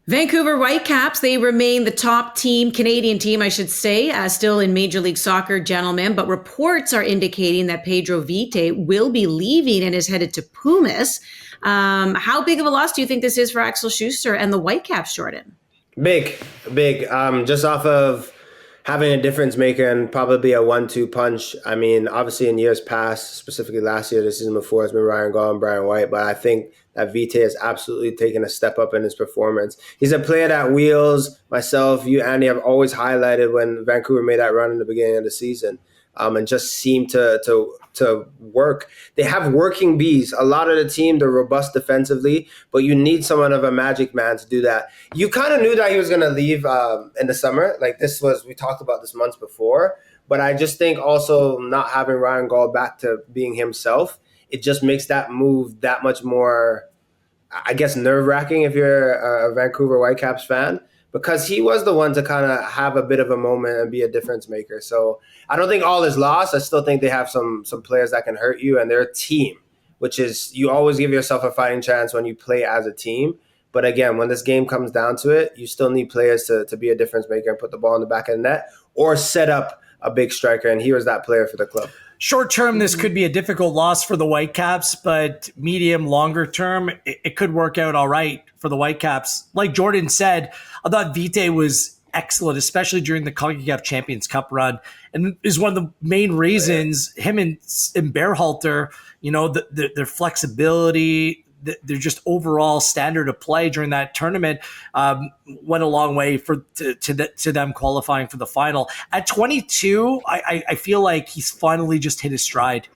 Vancouver Whitecaps, they remain the top team, Canadian team, I should say, still in Major League Soccer, gentlemen. But reports are indicating that Pedro Vite will be leaving and is headed to Pumas. How big of a loss do you think this is for Axel Schuster and the Whitecaps, Jordan? Big, big. Just off of having a difference maker and probably a 1-2 punch. I mean, obviously in years past, specifically last year, the season before, it's been Ryan Gaul and Brian White. But I think that Vite has absolutely taken a step up in his performance. He's a player that Wheels, myself, you, Andy, have always highlighted when Vancouver made that run in the beginning of the season. And just seem to work. They have working bees. A lot of the team, they're robust defensively, but you need someone of a magic man to do that. You kind of knew that he was going to leave in the summer. We talked about this months before, but I just think also not having Ryan Gaul back to being himself, it just makes that move that much more, I guess, nerve-wracking if you're a Vancouver Whitecaps fan, because he was the one to kind of have a bit of a moment and be a difference maker. So I don't think all is lost. I still think they have some players that can hurt you, and they're a team, which is, you always give yourself a fighting chance when you play as a team. But again, when this game comes down to it, you still need players to be a difference maker and put the ball in the back of the net or set up a big striker, and he was that player for the club. Short term, this could be a difficult loss for the Whitecaps, but medium, longer term, it could work out all right for the Whitecaps. Like Jordan said, I thought Vite was excellent, especially during the CONCACAF Champions Cup run, and is one of the main reasons him and Berhalter, their flexibility, their just overall standard of play during that tournament went a long way to them qualifying for the final. At 22, I feel like he's finally just hit his stride.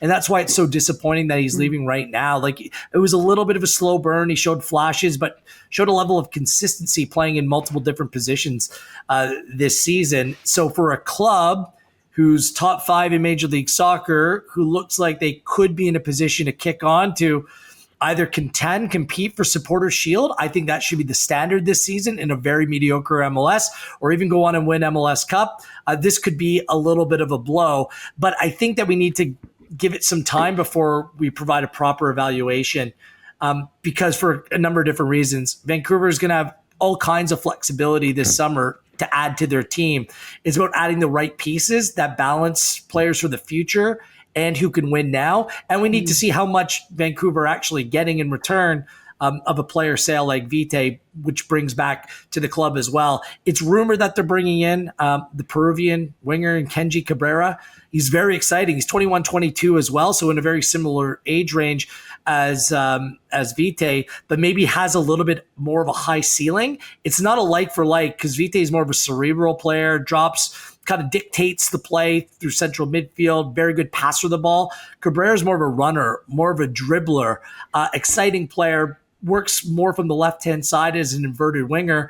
And that's why it's so disappointing that he's leaving right now. Like, it was a little bit of a slow burn. He showed flashes, but showed a level of consistency playing in multiple different positions this season. So for a club who's top 5 in Major League Soccer, who looks like they could be in a position to kick on to either compete for Supporters' Shield, I think that should be the standard this season in a very mediocre MLS, or even go on and win MLS Cup. This could be a little bit of a blow, but I think that we need to give it some time before we provide a proper evaluation, because for a number of different reasons. Vancouver is going to have all kinds of flexibility this summer to add to their team. It's about adding the right pieces that balance players for the future and who can win now. And we need to see how much Vancouver actually getting in return of a player sale like Vite, which brings back to the club as well. It's rumored that they're bringing in the Peruvian winger Kenji Cabrera. He's very exciting. He's 21, 22 as well, so in a very similar age range as Vite, but maybe has a little bit more of a high ceiling. It's not a like for like, because Vite is more of a cerebral player, kind of dictates the play through central midfield, very good passer of the ball. Cabrera is more of a runner, more of a dribbler, exciting player, works more from the left-hand side as an inverted winger.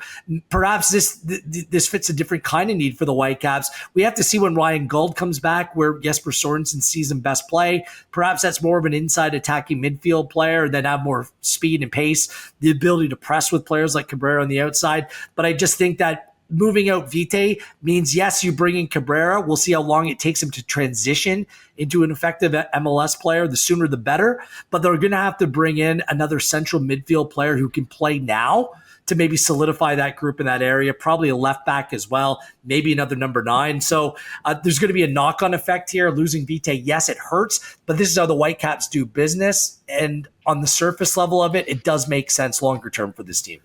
Perhaps this fits a different kind of need for the Whitecaps. We have to see when Ryan Gauld comes back, where Jesper Sorensen sees him best play. Perhaps that's more of an inside attacking midfield player that have more speed and pace, the ability to press with players like Cabrera on the outside. But I just think that moving out Vite means, yes, you bring in Cabrera. We'll see how long it takes him to transition into an effective MLS player. The sooner the better. But they're going to have to bring in another central midfield player who can play now to maybe solidify that group in that area. Probably a left back as well. Maybe another number 9. So there's going to be a knock-on effect here. Losing Vite, yes, it hurts. But this is how the Whitecaps do business. And on the surface level of it, it does make sense longer term for this team.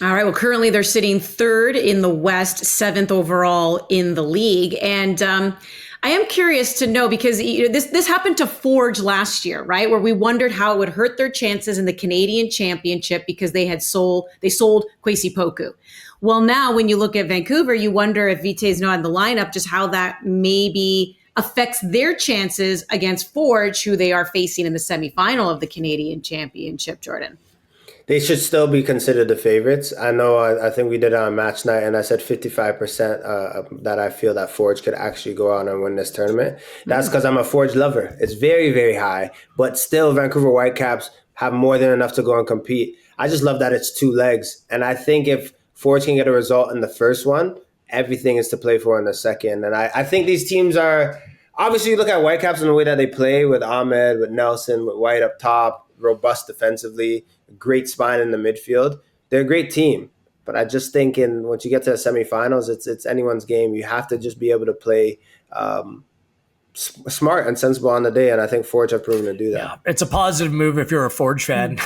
All right. Well, currently they're sitting 3rd in the West, 7th overall in the league. And I am curious to know, because this happened to Forge last year, right? Where we wondered how it would hurt their chances in the Canadian Championship because they sold Kwesi Poku. Well, now when you look at Vancouver, you wonder if Vite is not in the lineup, just how that maybe affects their chances against Forge, who they are facing in the semifinal of the Canadian Championship, Jordan. They should still be considered the favorites. I know I think we did it on match night, and I said 55% that I feel that Forge could actually go out and win this tournament. That's because I'm a Forge lover. It's very, very high, but still Vancouver Whitecaps have more than enough to go and compete. I just love that it's 2 legs. And I think if Forge can get a result in the first one, everything is to play for in the second. And I think these teams are, obviously you look at Whitecaps and the way that they play with Ahmed, with Nelson, with White up top. robust defensively, great spine in the midfield. They're a great team. But I just think once you get to the semifinals, it's anyone's game. You have to just be able to play smart and sensible on the day, and I think Forge have proven to do that. Yeah, it's a positive move if you're a Forge fan.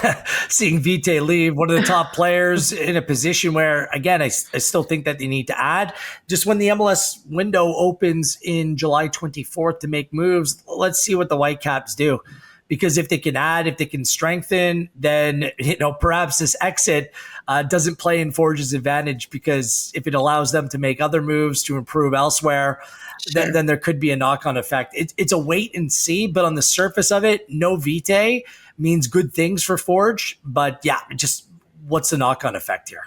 Seeing Vite leave, one of the top players in a position where, again, I still think that they need to add. Just when the MLS window opens in July 24th to make moves, let's see what the Whitecaps do. Because if they can add, if they can strengthen, then perhaps this exit doesn't play in Forge's advantage, because if it allows them to make other moves to improve elsewhere, then there could be a knock-on effect. It's a wait and see, but on the surface of it, no Vite means good things for Forge. But yeah, just what's the knock-on effect here?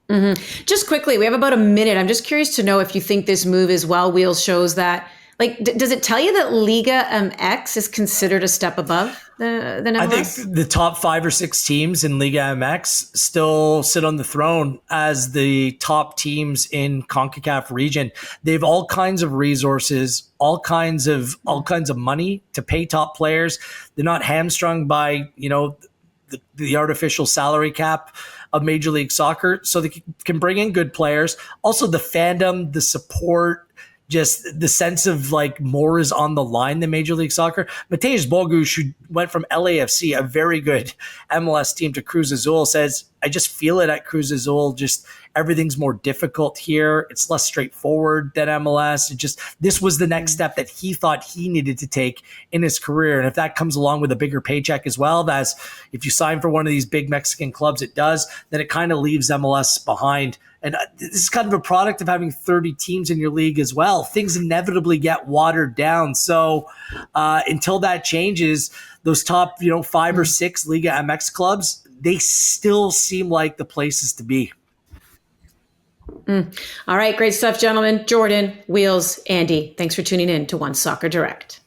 Mm-hmm. Just quickly, we have about a minute. I'm just curious to know if you think this move as well, Wheels, shows that, does it tell you that Liga MX is considered a step above than MLS? I think the top 5 or 6 teams in Liga MX still sit on the throne as the top teams in CONCACAF region. They have all kinds of resources, all kinds of money to pay top players. They're not hamstrung by, the artificial salary cap of Major League Soccer, so they can bring in good players. Also, the fandom, the support, just the sense of more is on the line than Major League Soccer. Mateusz Bogusz, who went from LAFC, a very good MLS team, to Cruz Azul, says, I just feel it at Cruz Azul. Just everything's more difficult here. It's less straightforward than MLS. This was the next step that he thought he needed to take in his career. And if that comes along with a bigger paycheck as well, as if you sign for one of these big Mexican clubs, it does, then it kind of leaves MLS behind. And this is kind of a product of having 30 teams in your league as well. Things inevitably get watered down. So until that changes, those top 5 or 6 Liga MX clubs, they still seem like the places to be. All right, great stuff, gentlemen. Jordan, Wheels, Andy, thanks for tuning in to OneSoccer Direct.